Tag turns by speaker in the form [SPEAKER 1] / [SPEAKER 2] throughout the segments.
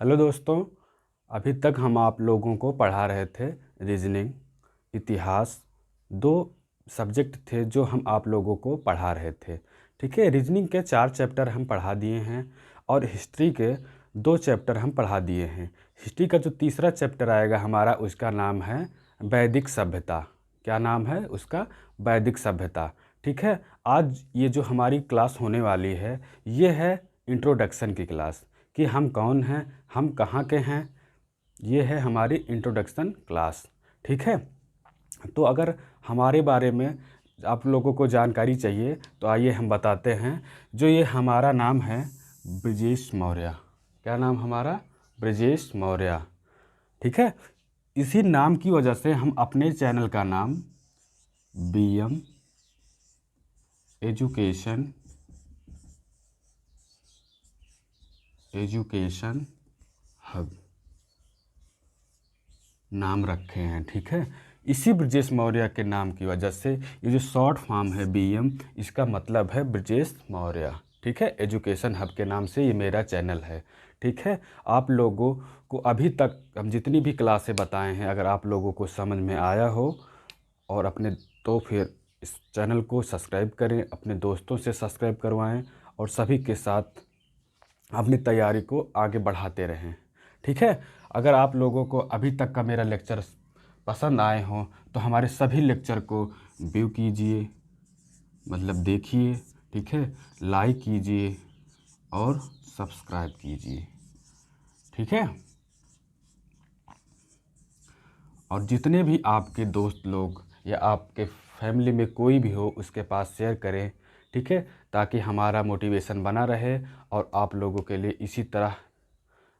[SPEAKER 1] Hello दोस्तों, अभी तक हम आप लोगों को पढ़ा रहे थे रीजनिंग, इतिहास। दो सब्जेक्ट थे जो हम आप लोगों को पढ़ा रहे थे। ठीक है, रीजनिंग के 4 चैप्टर हम पढ़ा दिए हैं और हिस्ट्री के 2 चैप्टर हम पढ़ा दिए हैं। हिस्ट्री का जो तीसरा चैप्टर आएगा हमारा, उसका नाम है वैदिक सभ्यता। क्या नाम है उसका? वैदिक सभ्यता। ठीक है, आज ये जो हमारी क्लास होने वाली है, ये है इंट्रोडक्शन की क्लास कि हम कौन हैं, हम कहाँ के हैं। ये है हमारी इंट्रोडक्शन क्लास। ठीक है, तो अगर हमारे बारे में आप लोगों को जानकारी चाहिए तो आइए हम बताते हैं। जो ये हमारा नाम है ब्रजेश मौर्य। क्या नाम हमारा? ब्रजेश मौर्य। ठीक है, इसी नाम की वजह से हम अपने चैनल का नाम BM एजुकेशन हब नाम रखे हैं। ठीक है, इसी ब्रजेश मौर्य के नाम की वजह से ये जो शॉर्ट फॉर्म है BM, इसका मतलब है ब्रजेश मौर्य। ठीक है, एजुकेशन हब के नाम से ये मेरा चैनल है। ठीक है, आप लोगों को अभी तक हम जितनी भी क्लासें बताए हैं, अगर आप लोगों को समझ में आया हो और तो फिर इस चैनल को सब्सक्राइब करें, अपने दोस्तों से सब्सक्राइब करवाएं और सभी के साथ अपनी तैयारी को आगे बढ़ाते रहें। ठीक है, अगर आप लोगों को अभी तक का मेरा लेक्चर पसंद आए हों तो हमारे सभी लेक्चर को व्यू कीजिए, मतलब देखिए। ठीक है, लाइक कीजिए और सब्सक्राइब कीजिए। ठीक है, और जितने भी आपके दोस्त लोग या आपके फैमिली में कोई भी हो उसके पास शेयर करें। ठीक है, ताकि हमारा मोटिवेशन बना रहे और आप लोगों के लिए इसी तरह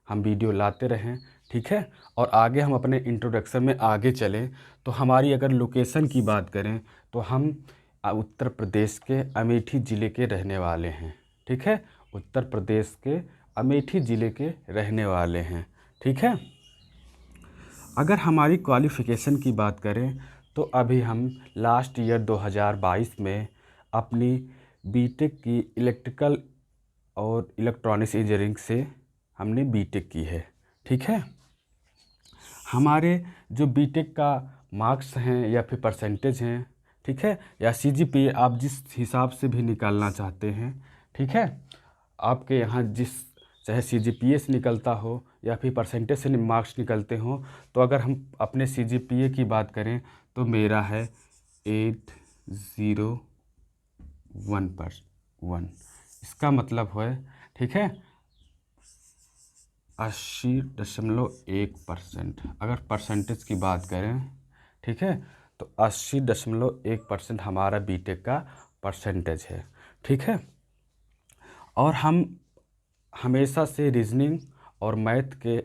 [SPEAKER 1] हम वीडियो लाते रहें। ठीक है, और आगे हम अपने इंट्रोडक्शन में आगे चलें तो हमारी अगर लोकेशन की बात करें तो हम उत्तर प्रदेश के अमेठी ज़िले के रहने वाले हैं। ठीक है, उत्तर प्रदेश के अमेठी ज़िले के रहने वाले हैं। ठीक है, अगर हमारी क्वालिफ़िकेशन की बात करें तो अभी हम लास्ट ईयर 2022 में अपनी बीटेक की इलेक्ट्रिकल और इलेक्ट्रॉनिक्स इंजीनियरिंग से हमने बीटेक की है। ठीक है, हमारे जो बीटेक का मार्क्स हैं या फिर परसेंटेज हैं, ठीक है, या CGPA आप जिस हिसाब से भी निकालना चाहते हैं। ठीक है, आपके यहाँ चाहे CGPA से निकलता हो या फिर परसेंटेज से मार्क्स निकलते हो, तो अगर हम अपने CGPA की बात करें तो मेरा है 801%। इसका मतलब है, ठीक है, 80.1%। अगर परसेंटेज की बात करें, ठीक है, तो 80.1% हमारा बीटेक का परसेंटेज है। ठीक है, और हम हमेशा से रीजनिंग और मैथ के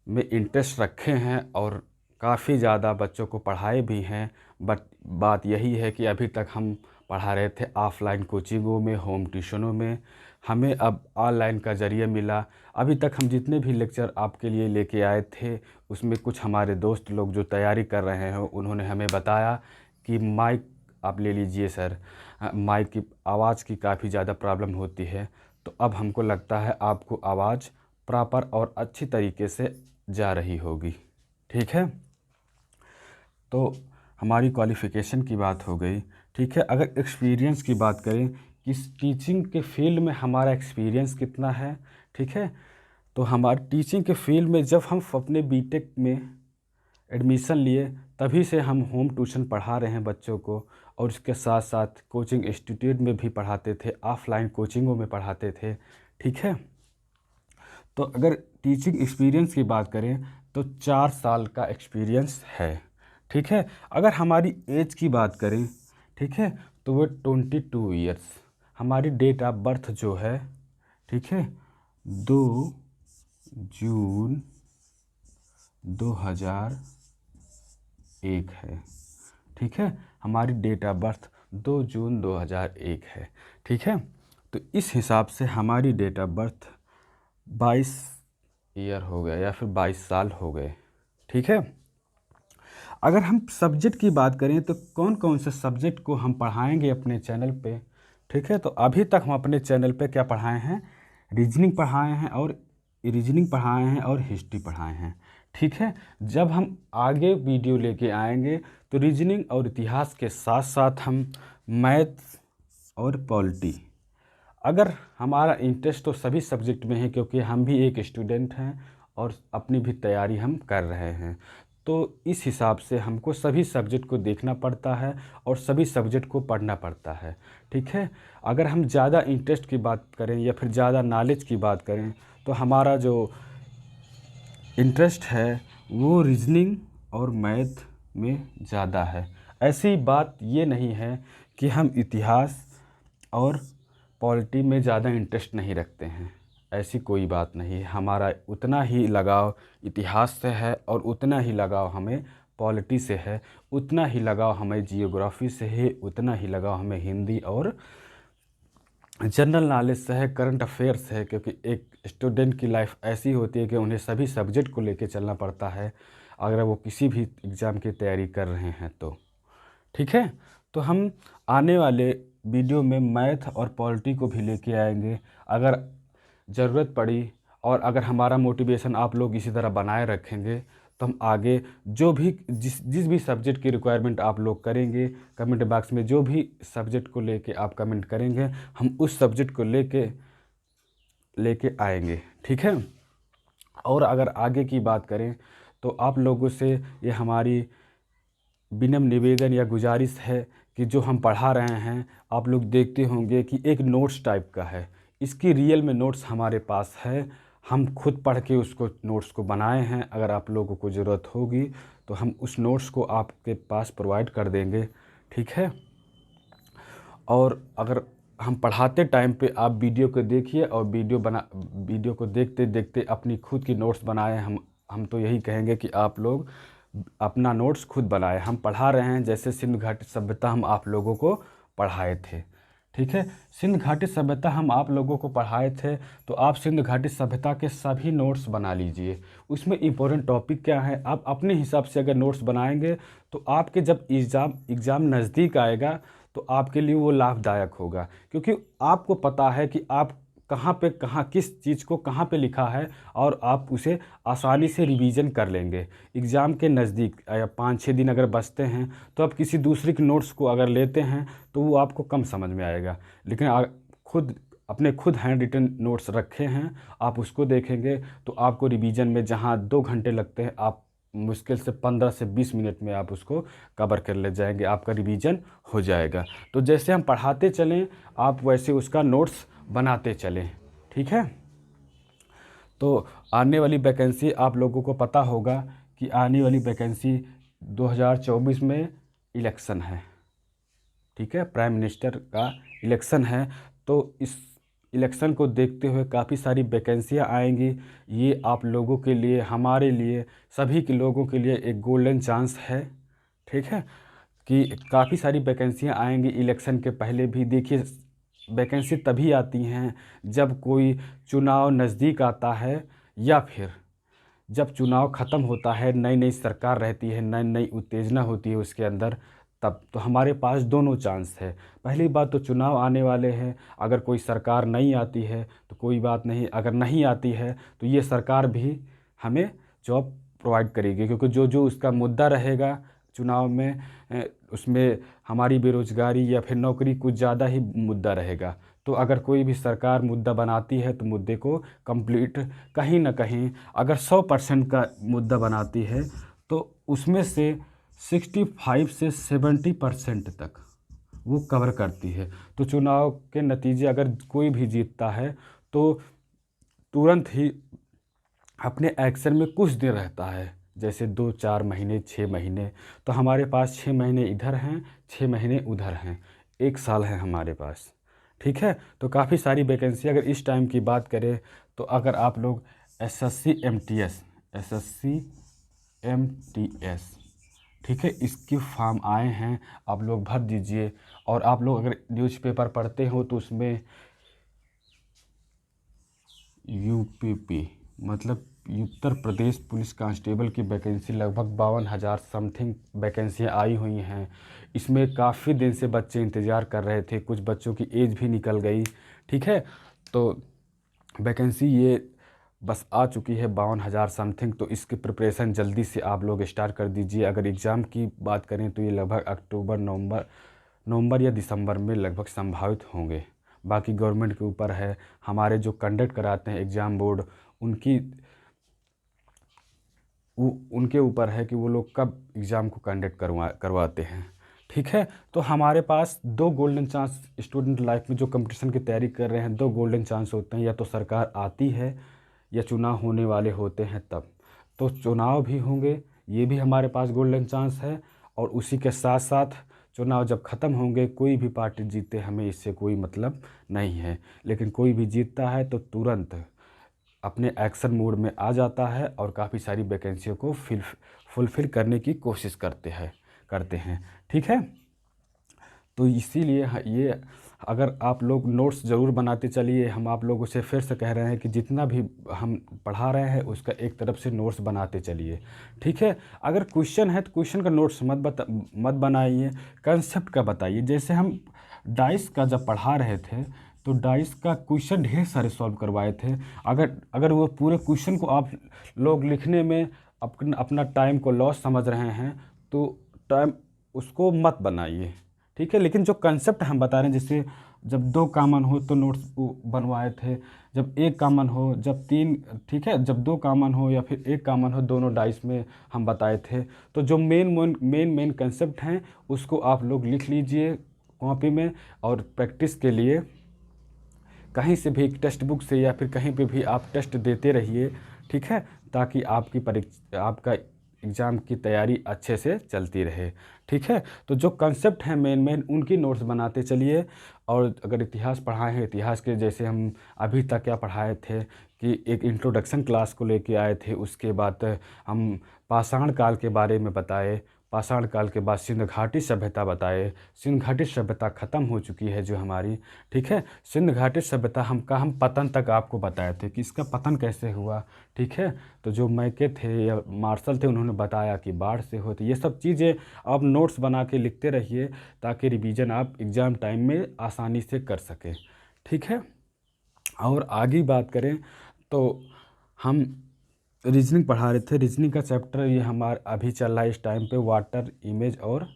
[SPEAKER 1] में इंटरेस्ट रखे हैं और काफ़ी ज़्यादा बच्चों को पढ़ाए भी हैं। बट बात यही है कि अभी तक हम पढ़ा रहे थे ऑफलाइन कोचिंगों में, होम ट्यूशनों में। हमें अब ऑनलाइन का ज़रिया मिला। अभी तक हम जितने भी लेक्चर आपके लिए लेके आए थे, उसमें कुछ हमारे दोस्त लोग जो तैयारी कर रहे हैं उन्होंने हमें बताया कि माइक आप ले लीजिए सर, माइक की आवाज़ की काफ़ी ज़्यादा प्रॉब्लम होती है। तो अब हमको लगता है आपको आवाज़ प्रॉपर और अच्छी तरीके से जा रही होगी। ठीक है, तो हमारी क्वालिफ़िकेशन की बात हो गई। ठीक है, अगर एक्सपीरियंस की बात करें कि टीचिंग के फील्ड में हमारा एक्सपीरियंस कितना है, ठीक है, तो हमारी टीचिंग के फील्ड में जब हम अपने बीटेक में एडमिशन लिए तभी से हम होम ट्यूशन पढ़ा रहे हैं बच्चों को, और इसके साथ साथ कोचिंग इंस्टीट्यूट में भी पढ़ाते थे, ऑफलाइन कोचिंगों में पढ़ाते थे। ठीक है, तो अगर टीचिंग एक्सपीरियंस की बात करें तो 4 साल का एक्सपीरियंस है। ठीक है, अगर हमारी एज की बात करें, ठीक है, तो वो 22 ईयर्स। हमारी डेट ऑफ बर्थ जो है, ठीक है, 2 जून 2001 है। ठीक है, हमारी डेट ऑफ बर्थ 2 जून 2001 है। ठीक है, तो इस हिसाब से हमारी डेट ऑफ बर्थ 22 ईयर हो गया या फिर 22 साल हो गए। ठीक है, अगर हम सब्जेक्ट की बात करें तो कौन कौन से सब्जेक्ट को हम पढ़ाएंगे अपने चैनल पे। ठीक है, तो अभी तक हम अपने चैनल पे क्या पढ़ाए हैं? रीजनिंग पढ़ाए हैं और रीजनिंग पढ़ाए हैं और हिस्ट्री पढ़ाए हैं। ठीक है, जब हम आगे वीडियो लेके आएंगे तो रीजनिंग और इतिहास के साथ साथ हम मैथ और पॉलिटी, अगर हमारा इंटरेस्ट तो सभी सब्जेक्ट में है, क्योंकि हम भी एक स्टूडेंट हैं और अपनी भी तैयारी हम कर रहे हैं, तो इस हिसाब से हमको सभी सब्जेक्ट को देखना पड़ता है और सभी सब्जेक्ट को पढ़ना पड़ता है। ठीक है, अगर हम ज़्यादा इंटरेस्ट की बात करें या फिर ज़्यादा नॉलेज की बात करें तो हमारा जो इंटरेस्ट है वो रीजनिंग और मैथ में ज़्यादा है। ऐसी बात ये नहीं है कि हम इतिहास और पॉलिटी में ज़्यादा इंटरेस्ट नहीं रखते हैं, ऐसी कोई बात नहीं। हमारा उतना ही लगाव इतिहास से है और उतना ही लगाव हमें पॉलिटी से है, उतना ही लगाव हमें जियोग्राफी से है, उतना ही लगाव हमें हिंदी और जनरल नॉलेज से है, करंट अफेयर्स से है। क्योंकि एक स्टूडेंट की लाइफ ऐसी होती है कि उन्हें सभी सब्जेक्ट को लेकर चलना पड़ता है अगर वो किसी भी एग्ज़ाम की तैयारी कर रहे हैं तो। ठीक है, तो हम आने वाले वीडियो में मैथ और पॉलिटी को भी लेके आएंगे। अगर ज़रूरत पड़ी और अगर हमारा मोटिवेशन आप लोग इसी तरह बनाए रखेंगे तो हम आगे जो भी जिस भी सब्जेक्ट की रिक्वायरमेंट आप लोग करेंगे, कमेंट बॉक्स में जो भी सब्जेक्ट को लेके आप कमेंट करेंगे हम उस सब्जेक्ट को लेके आएंगे। ठीक है, और अगर आगे की बात करें तो आप लोगों से ये हमारी विनम्र निवेदन या गुजारिश है कि जो हम पढ़ा रहे हैं आप लोग देखते होंगे कि एक नोट्स टाइप का है, इसकी रियल में नोट्स हमारे पास है, हम खुद पढ़ के उसको नोट्स को बनाए हैं। अगर आप लोगों को ज़रूरत होगी तो हम उस नोट्स को आपके पास प्रोवाइड कर देंगे। ठीक है, और अगर हम पढ़ाते टाइम पे आप वीडियो को देखिए और वीडियो को देखते देखते अपनी खुद की नोट्स बनाएं। हम तो यही कहेंगे कि आप लोग अपना नोट्स खुद बनाएं। हम पढ़ा रहे हैं, जैसे सिंधु घाटी सभ्यता हम आप लोगों को पढ़ाए थे। ठीक है, सिंधु घाटी सभ्यता हम आप लोगों को पढ़ाए थे, तो आप सिंधु घाटी सभ्यता के सभी नोट्स बना लीजिए। उसमें इम्पोर्टेंट टॉपिक क्या है आप अपने हिसाब से अगर नोट्स बनाएंगे तो आपके जब एग्ज़ाम नज़दीक आएगा तो आपके लिए वो लाभदायक होगा, क्योंकि आपको पता है कि आप कहाँ किस चीज़ को कहाँ पे लिखा है और आप उसे आसानी से रिवीजन कर लेंगे। एग्ज़ाम के नज़दीक या 5-6 दिन अगर बचते हैं तो आप किसी दूसरे के नोट्स को अगर लेते हैं तो वो आपको कम समझ में आएगा। लेकिन खुद हैंड रिटन नोट्स रखे हैं, आप उसको देखेंगे तो आपको रिवीजन में जहाँ 2 घंटे लगते हैं आप मुश्किल से 15 से 20 मिनट में आप उसको कवर कर ले जाएंगे, आपका रिवीजन हो जाएगा। तो जैसे हम पढ़ाते चलें आप वैसे उसका नोट्स बनाते चलें। ठीक है, तो आने वाली वैकेंसी आप लोगों को पता होगा कि आने वाली वैकेंसी 2024 में इलेक्शन है। ठीक है, प्राइम मिनिस्टर का इलेक्शन है, तो इस इलेक्शन को देखते हुए काफ़ी सारी वैकेंसियाँ आएंगी। ये आप लोगों के लिए, हमारे लिए, सभी के लोगों के लिए एक गोल्डन चांस है। ठीक है, कि काफ़ी सारी वैकेंसियाँ आएंगी इलेक्शन के पहले भी। देखिए, वैकेंसी तभी आती हैं जब कोई चुनाव नज़दीक आता है या फिर जब चुनाव ख़त्म होता है, नई नई सरकार रहती है, नई नई उत्तेजना होती है उसके अंदर, तब तो हमारे पास दोनों चांस है। पहली बात तो चुनाव आने वाले हैं, अगर कोई सरकार नहीं आती है तो कोई बात नहीं, अगर नहीं आती है तो ये सरकार भी हमें जॉब प्रोवाइड करेगी, क्योंकि जो जो उसका मुद्दा रहेगा चुनाव में उसमें हमारी बेरोज़गारी या फिर नौकरी कुछ ज़्यादा ही मुद्दा रहेगा। तो अगर कोई भी सरकार मुद्दा बनाती है तो मुद्दे को कंप्लीट कहीं ना कहीं, अगर 100% का मुद्दा बनाती है तो उसमें से 65 से 70% तक वो कवर करती है। तो चुनाव के नतीजे अगर कोई भी जीतता है तो तुरंत ही अपने एक्शन में कुछ दिन रहता है, जैसे 2-4 महीने, 6 महीने। तो हमारे पास 6 महीने इधर हैं, 6 महीने उधर हैं, 1 साल है हमारे पास। ठीक है, तो काफ़ी सारी वैकेंसी अगर इस टाइम की बात करें तो अगर आप लोग एसएससी एमटीएस, ठीक है, इसके फॉर्म आए हैं, आप लोग भर दीजिए। और आप लोग अगर न्यूज़पेपर पढ़ते हो तो उसमें यूपीपी मतलब उत्तर प्रदेश पुलिस कांस्टेबल की वैकेंसी लगभग 52,000 समथिंग वैकेंसियाँ आई हुई हैं। इसमें काफ़ी दिन से बच्चे इंतज़ार कर रहे थे, कुछ बच्चों की एज भी निकल गई। ठीक है, तो वैकेंसी ये बस आ चुकी है 52,000 समथिंग। तो इसकी प्रिपरेशन जल्दी से आप लोग स्टार्ट कर दीजिए। अगर एग्ज़ाम की बात करें तो ये लगभग अक्टूबर नवंबर या दिसंबर में लगभग संभावित होंगे। बाकी गवर्नमेंट के ऊपर है, हमारे जो कंडक्ट कराते हैं एग्ज़ाम बोर्ड, उनके ऊपर है कि वो लोग कब एग्ज़ाम को कंडक्ट करवाते हैं। ठीक है, तो हमारे पास दो गोल्डन चांस स्टूडेंट लाइफ में जो कंपटीशन की तैयारी कर रहे हैं, दो गोल्डन चांस होते हैं। या तो सरकार आती है या चुनाव होने वाले होते हैं तब। तो चुनाव भी होंगे, ये भी हमारे पास गोल्डन चांस है। और उसी के साथ साथ चुनाव जब ख़त्म होंगे, कोई भी पार्टी जीते हमें इससे कोई मतलब नहीं है, लेकिन कोई भी जीतता है तो तुरंत अपने एक्शन मोड में आ जाता है और काफ़ी सारी वैकेंसियों को फुलफ़िल करने की कोशिश करते हैं। ठीक है, तो इसीलिए ये अगर आप लोग नोट्स ज़रूर बनाते चलिए। हम आप लोगों से फिर से कह रहे हैं कि जितना भी हम पढ़ा रहे हैं उसका एक तरफ से नोट्स बनाते चलिए। ठीक है, अगर क्वेश्चन है तो क्वेश्चन का नोट्स मत बनाइए, कंसेप्ट का बताइए। जैसे हम डाइस का जब पढ़ा रहे थे तो डाइस का क्वेश्चन ढेर सारे सॉल्व करवाए थे। अगर वो पूरे क्वेश्चन को आप लोग लिखने में अपना टाइम को लॉस समझ रहे हैं तो टाइम उसको मत बनाइए। ठीक है, लेकिन जो कंसेप्ट हम बता रहे हैं, जैसे जब दो कॉमन हो तो नोट्स बनवाए थे, जब एक कॉमन हो, जब तीन, ठीक है, जब दो कॉमन हो या फिर एक कॉमन हो, दोनों डाइस में हम बताए थे। तो जो मेन कंसेप्ट हैं उसको आप लोग लिख लीजिए कॉपी में, और प्रैक्टिस के लिए कहीं से भी टेक्स्ट बुक से या फिर कहीं पे भी आप टेस्ट देते रहिए। ठीक है, ताकि आपका एग्ज़ाम की तैयारी अच्छे से चलती रहे। ठीक है, तो जो कंसेप्ट हैं मेन उनकी नोट्स बनाते चलिए। और अगर इतिहास पढ़ाए हैं, इतिहास के जैसे हम अभी तक क्या पढ़ाए थे कि एक इंट्रोडक्शन क्लास को लेके आए थे, उसके बाद हम पाषाण काल के बारे में बताए, पाषाण काल के बाद सिंध घाटी सभ्यता बताए। सिंध घाटी सभ्यता ख़त्म हो चुकी है जो हमारी। ठीक है, सिंध घाटी सभ्यता हम पतन तक आपको बताए थे कि इसका पतन कैसे हुआ। ठीक है, तो जो मैके थे या मार्शल थे उन्होंने बताया कि बाढ़ से होती। ये सब चीज़ें आप नोट्स बना के लिखते रहिए ताकि रिवीजन आप एग्ज़ाम टाइम में आसानी से कर सकें। ठीक है, और आगे बात करें तो हम रीजनिंग पढ़ा रहे थे। रीजनिंग का चैप्टर ये हमारा अभी चल रहा है इस टाइम पे, वाटर इमेज और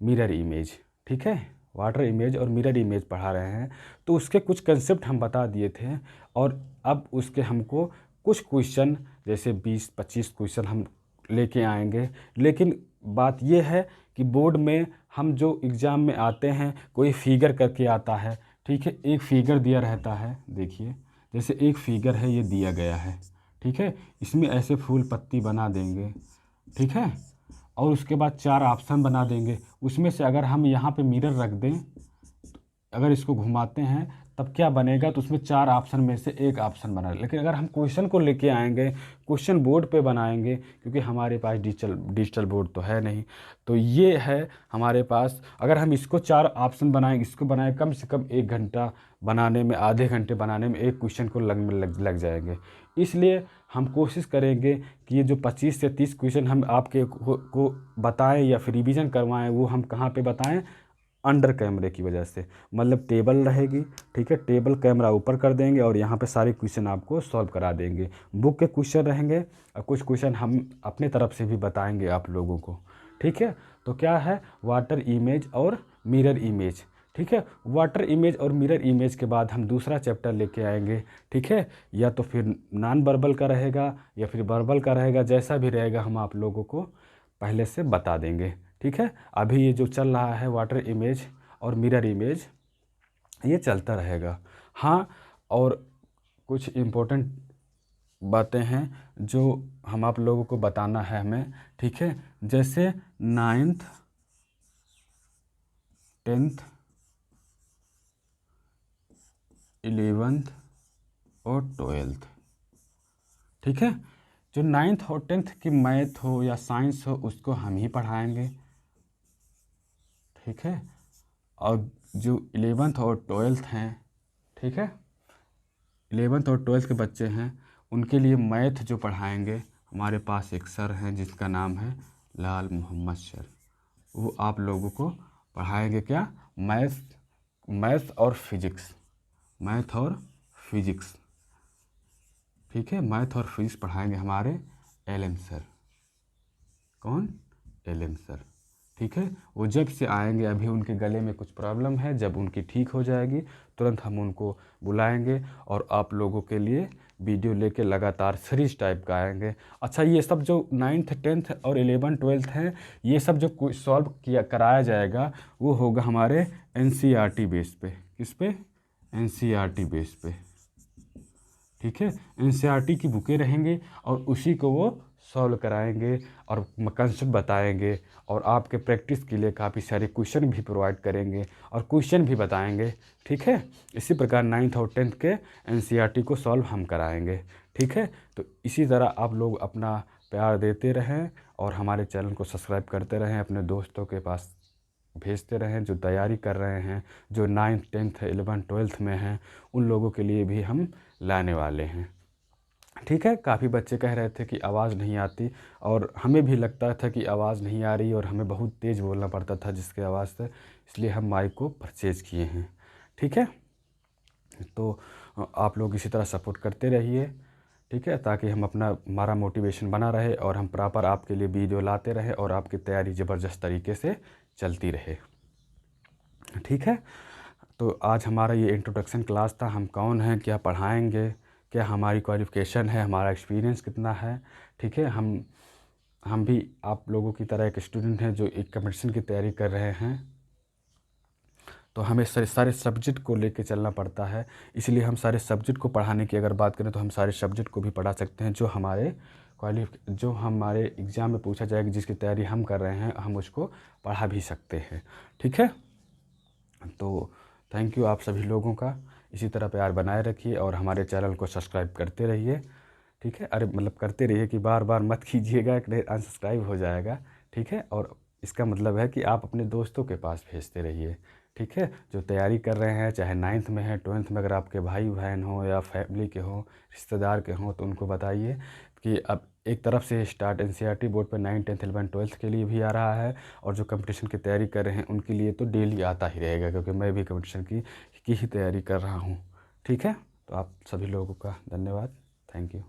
[SPEAKER 1] मिरर इमेज। ठीक है, वाटर इमेज और मिरर इमेज पढ़ा रहे हैं। तो उसके कुछ कंसेप्ट हम बता दिए थे, और अब उसके हमको कुछ क्वेश्चन जैसे 20-25 क्वेश्चन हम लेके आएंगे। लेकिन बात यह है कि बोर्ड में हम जो एग्ज़ाम में आते हैं कोई फिगर करके आता है। ठीक है, एक फिगर दिया रहता है, देखिए जैसे एक फिगर है, ये दिया गया है। ठीक है, इसमें ऐसे फूल पत्ती बना देंगे। ठीक है, और उसके बाद 4 ऑप्शन बना देंगे। उसमें से अगर हम यहाँ पे मिरर रख दें, अगर इसको घुमाते हैं तब क्या बनेगा, तो उसमें 4 ऑप्शन में से एक ऑप्शन बना। लेकिन अगर हम क्वेश्चन को लेके आएंगे, क्वेश्चन बोर्ड पे बनाएंगे, क्योंकि हमारे पास डिजिटल बोर्ड तो है नहीं, तो ये है हमारे पास। अगर हम इसको 4 ऑप्शन बनाएंगे, इसको बनाए कम से कम 1 घंटा बनाने में, आधे घंटे बनाने में एक क्वेश्चन को लग जाएंगे। इसलिए हम कोशिश करेंगे कि ये जो 25 से 30 क्वेश्चन हम आपके को बताएं या फिर रिवीजन करवाएं, वो हम कहाँ पे बताएं, अंडर कैमरे की वजह से। मतलब टेबल रहेगी, ठीक है, टेबल कैमरा ऊपर कर देंगे और यहाँ पे सारे क्वेश्चन आपको सॉल्व करा देंगे। बुक के क्वेश्चन रहेंगे और कुछ क्वेश्चन हम अपने तरफ से भी बताएंगे आप लोगों को। ठीक है, तो क्या है, वाटर इमेज और मिरर इमेज। ठीक है, वाटर इमेज और मिरर इमेज के बाद हम दूसरा चैप्टर लेके आएंगे। ठीक है, या तो फिर नॉन वर्बल का रहेगा या फिर वर्बल का रहेगा, जैसा भी रहेगा हम आप लोगों को पहले से बता देंगे। ठीक है, अभी ये जो चल रहा है वाटर इमेज और मिरर इमेज, ये चलता रहेगा। हाँ, और कुछ इम्पोर्टेंट बातें हैं जो हम आप लोगों को बताना है हमें। ठीक है, जैसे 9th 10th 11th और 12th। ठीक है, जो 9th और 10th की मैथ हो या साइंस हो उसको हम ही पढ़ाएंगे। ठीक है, और जो 11th और 12th हैं, ठीक है, 11th और 12th के बच्चे हैं, उनके लिए मैथ जो पढ़ाएंगे, हमारे पास एक सर हैं जिसका नाम है लाल मोहम्मद सर। वो आप लोगों को पढ़ाएंगे क्या, मैथ और फिजिक्स, मैथ और फिजिक्स। ठीक है। मैथ और फिजिक्स पढ़ाएंगे हमारे एलएम सर। कौन? LM sir. ठीक है। वो जब से आएंगे, अभी उनके गले में कुछ प्रॉब्लम है, जब उनकी ठीक हो जाएगी तुरंत हम उनको बुलाएंगे और आप लोगों के लिए वीडियो लेके लगातार सीरीज टाइप का आएंगे। अच्छा, ये सब जो 9th 10th और 11 12th हैं, ये सब जो सॉल्व किया कराया जाएगा वो होगा हमारे एनसीईआरटी बेस पे। किस पे? एनसीईआरटी बेस पे। ठीक है। एनसीईआरटी की बुकें रहेंगी और उसी को वो सॉल्व कराएंगे और कंसेप्ट बताएंगे और आपके प्रैक्टिस के लिए काफ़ी सारे क्वेश्चन भी प्रोवाइड करेंगे और क्वेश्चन भी बताएंगे। ठीक है। इसी प्रकार 9th और 10th के एनसीईआरटी को सॉल्व हम कराएंगे। ठीक है। तो इसी तरह आप लोग अपना प्यार देते रहें और हमारे चैनल को सब्सक्राइब करते रहें, अपने दोस्तों के पास भेजते रहें जो तैयारी कर रहे हैं, जो 9th 10th 11 12th में हैं, उन लोगों के लिए भी हम लाने वाले हैं। ठीक है। काफ़ी बच्चे कह रहे थे कि आवाज़ नहीं आती और हमें भी लगता था कि आवाज़ नहीं आ रही और हमें बहुत तेज़ बोलना पड़ता था जिसकी आवाज़ से, इसलिए हम माइक को परचेज़ किए हैं। ठीक है। तो आप लोग इसी तरह सपोर्ट करते रहिए। ठीक है। ताकि हम हमारा मोटिवेशन बना रहे और हम प्रॉपर आपके लिए वीडियो लाते रहे और आपकी तैयारी ज़बरदस्त तरीके से चलती रहे। ठीक है। तो आज हमारा ये इंट्रोडक्शन क्लास था, हम कौन हैं, क्या पढ़ाएंगे, क्या हमारी क्वालिफ़िकेशन है, हमारा एक्सपीरियंस कितना है। ठीक है। हम भी आप लोगों की तरह एक स्टूडेंट हैं जो एक कंपटीशन की तैयारी कर रहे हैं, तो हमें सारे सब्जेक्ट को लेके चलना पड़ता है। इसलिए हम सारे सब्जेक्ट को पढ़ाने की अगर बात करें तो हम सारे सब्जेक्ट को भी पढ़ा सकते हैं जो हमारे एग्ज़ाम में पूछा जाएगा, जिसकी तैयारी हम कर रहे हैं हम उसको पढ़ा भी सकते हैं। ठीक है। तो थैंक यू आप सभी लोगों का, इसी तरह प्यार बनाए रखिए और हमारे चैनल को सब्सक्राइब करते रहिए। ठीक है। अरे मतलब करते रहिए कि बार बार मत कीजिएगा कि नहीं अनसब्सक्राइब हो जाएगा। ठीक है। और इसका मतलब है कि आप अपने दोस्तों के पास भेजते रहिए। ठीक है। जो तैयारी कर रहे हैं, चाहे 9th में है 12th में, अगर आपके भाई बहन हो या फैमिली के हों, रिश्तेदार के हों, तो उनको बताइए कि अब एक तरफ से स्टार्ट एनसीईआरटी बोर्ड पर 9th 10th 11 12th के लिए भी आ रहा है और जो कंपटीशन की तैयारी कर रहे हैं उनके लिए तो डेली आता ही रहेगा, क्योंकि मैं भी कंपटीशन की ही तैयारी कर रहा हूँ। ठीक है। तो आप सभी लोगों का धन्यवाद। Thank you.